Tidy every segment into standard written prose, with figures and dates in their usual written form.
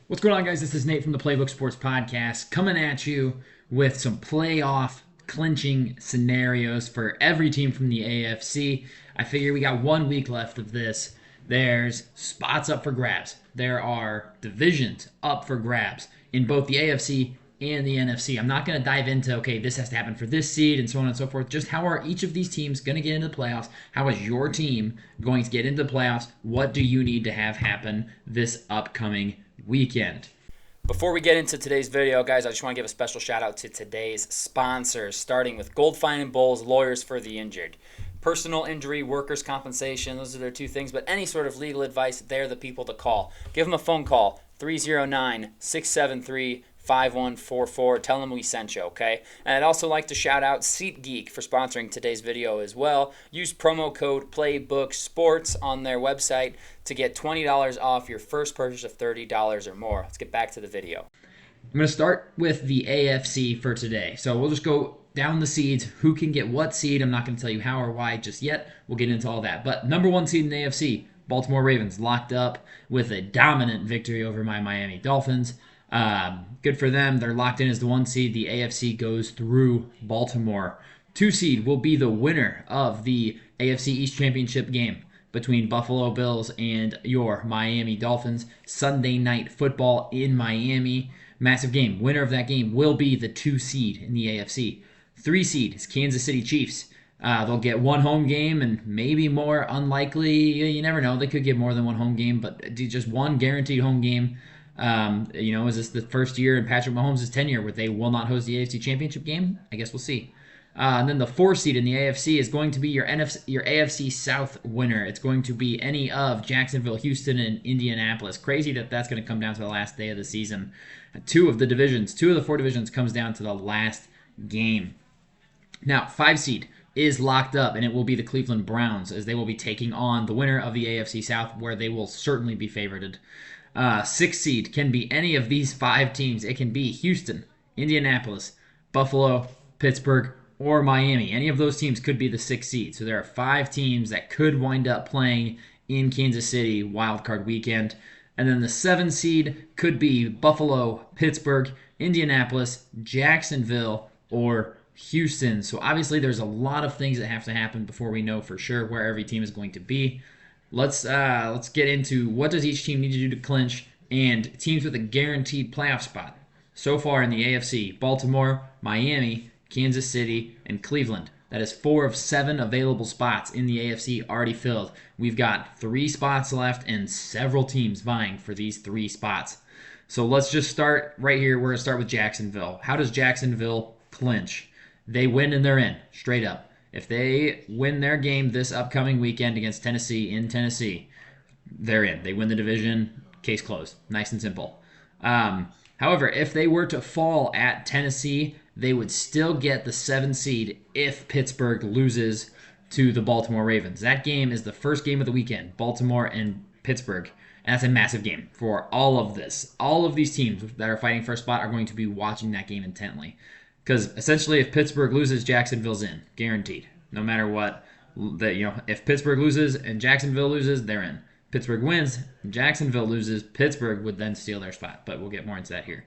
What's going on, guys? This is Nate from the Playbook Sports Podcast coming at you with some playoff clinching scenarios for every team from the AFC. I figure we got 1 week left of this. There's spots up for grabs. There are divisions up for grabs in both the AFC and the NFC. I'm not going to dive into, okay, this has to happen for this seed and so on and so forth. Just how are each of these teams going to get into the playoffs? How is your team going to get into the playoffs? What do you need to have happen this upcoming weekend? Before we get into today's video, guys, I just want to give a special shout out to today's sponsors, starting with Gold Fine and Bowles, lawyers for the injured. Personal injury, workers' compensation, those are their two things, but any sort of legal advice, they're the people to call. Give them a phone call, 309-673-5144. Tell them we sent you, okay? And I'd also like to shout out SeatGeek for sponsoring today's video as well. Use promo code PlaybookSports on their website to get $20 off your first purchase of $30 or more. Let's get back to the video. I'm going to start with the AFC for today. So we'll just go down the seeds, who can get what seed. I'm not going to tell you how or why just yet. We'll get into all that. But number one seed in the AFC, Baltimore Ravens, locked up with a dominant victory over my Miami Dolphins. Good for them. They're locked in as the one seed. The AFC goes through Baltimore. Two seed will be the winner of the AFC East Championship game between Buffalo Bills and your Miami Dolphins. Sunday night football in Miami. Massive game. Winner of that game will be the 2 seed in the AFC. 3 seed is Kansas City Chiefs. They'll get one home game and maybe more. Unlikely. You never know. They could get more than one home game, but just one guaranteed home game. Is this the first year in Patrick Mahomes' tenure where they will not host the AFC Championship game? I guess we'll see. And then the 4 seed in the AFC is going to be your AFC South winner. It's going to be any of Jacksonville, Houston, and Indianapolis. Crazy that that's going to come down to the last day of the season. 2 of the 4 divisions comes down to the last game. Now, 5 seed is locked up, and it will be the Cleveland Browns, as they will be taking on the winner of the AFC South, where they will certainly be favored. 6 seed can be any of these 5 teams. It can be Houston, Indianapolis, Buffalo, Pittsburgh, or Miami. Any of those teams could be the 6 seed. So there are 5 teams that could wind up playing in Kansas City wildcard weekend. And then the 7 seed could be Buffalo, Pittsburgh, Indianapolis, Jacksonville, or Houston. So obviously there's a lot of things that have to happen before we know for sure where every team is going to be. Let's get into what does each team need to do to clinch and teams with a guaranteed playoff spot. So far in the AFC, Baltimore, Miami, Kansas City, and Cleveland. That is 4 of 7 available spots in the AFC already filled. We've got 3 spots left and several teams vying for these 3 spots. So let's just start right here. We're going to start with Jacksonville. How does Jacksonville clinch? They win and they're in, straight up. If they win their game this upcoming weekend against Tennessee in Tennessee, they're in. They win the division, case closed. Nice and simple. However, if they were to fall at Tennessee, they would still get the 7 seed if Pittsburgh loses to the Baltimore Ravens. That game is the first game of the weekend, Baltimore and Pittsburgh. And that's a massive game for all of this. All of these teams that are fighting for a spot are going to be watching that game intently. Because essentially, if Pittsburgh loses, Jacksonville's in, guaranteed. No matter what, if Pittsburgh loses and Jacksonville loses, they're in. Pittsburgh wins, Jacksonville loses, Pittsburgh would then steal their spot. But we'll get more into that here.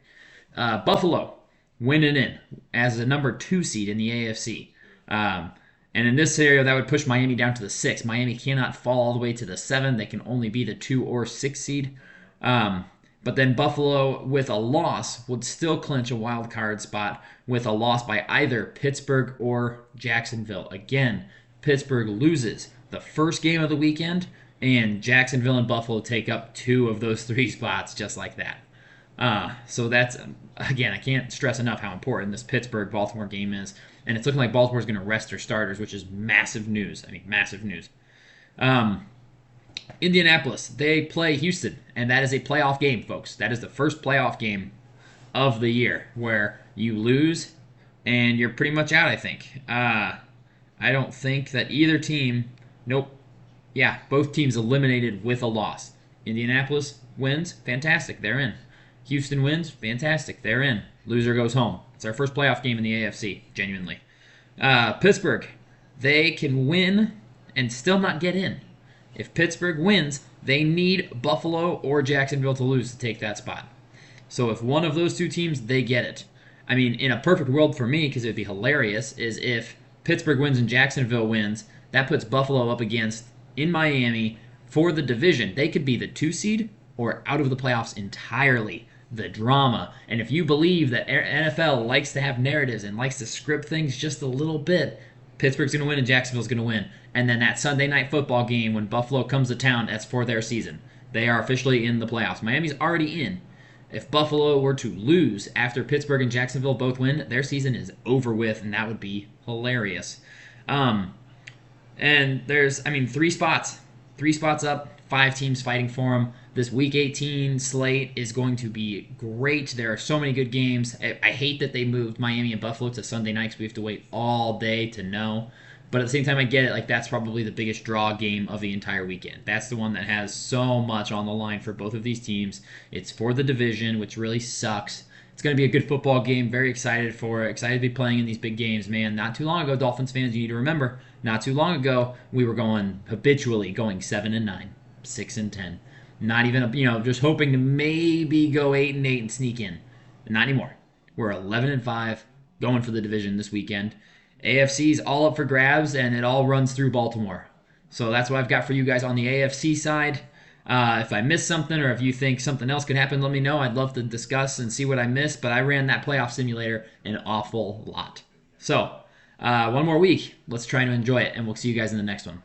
Buffalo, win and in as the number 2 seed in the AFC. And in this scenario, that would push Miami down to the 6. Miami cannot fall all the way to the 7. They can only be the 2 or 6 seed. But then Buffalo, with a loss, would still clinch a wild card spot with a loss by either Pittsburgh or Jacksonville. Again, Pittsburgh loses the first game of the weekend, and Jacksonville and Buffalo take up 2 of those 3 spots just like that. So that's, again, I can't stress enough how important this Pittsburgh-Baltimore game is. And it's looking like Baltimore's going to rest their starters, which is massive news. Massive news. Indianapolis, they play Houston, and that is a playoff game, folks. That is the first playoff game of the year where you lose and you're pretty much out, I think. I don't think that either team, nope. Yeah, both teams eliminated with a loss. Indianapolis wins, fantastic, they're in. Houston wins, fantastic, they're in. Loser goes home. It's our first playoff game in the AFC, genuinely. Pittsburgh, they can win and still not get in. If Pittsburgh wins, they need Buffalo or Jacksonville to lose to take that spot. So if one of those two teams, they get it. I mean, in a perfect world for me, because it would be hilarious, is if Pittsburgh wins and Jacksonville wins, that puts Buffalo up against in Miami for the division. They could be the 2 seed or out of the playoffs entirely. The drama. And if you believe that NFL likes to have narratives and likes to script things just a little bit, Pittsburgh's going to win and Jacksonville's going to win. And then that Sunday night football game when Buffalo comes to town, that's for their season. They are officially in the playoffs. Miami's already in. If Buffalo were to lose after Pittsburgh and Jacksonville both win, their season is over with, and that would be hilarious. And there's, 3 spots. 3 spots up, 5 teams fighting for them. This Week 18 slate is going to be great. There are so many good games. I hate that they moved Miami and Buffalo to Sunday night because we have to wait all day to know. But at the same time, I get it. Like, that's probably the biggest draw game of the entire weekend. That's the one that has so much on the line for both of these teams. It's for the division, which really sucks. It's going to be a good football game. Very excited for it. Excited to be playing in these big games, man. Not too long ago, Dolphins fans, you need to remember, not too long ago, we were habitually going 7-9, 6-10. Not even, just hoping to maybe go 8-8 and sneak in. Not anymore. We're 11-5, going for the division this weekend. AFC's all up for grabs, and it all runs through Baltimore. So that's what I've got for you guys on the AFC side. If I missed something or if you think something else could happen, let me know. I'd love to discuss and see what I missed, but I ran that playoff simulator an awful lot. So, one more week. Let's try to enjoy it, and we'll see you guys in the next one.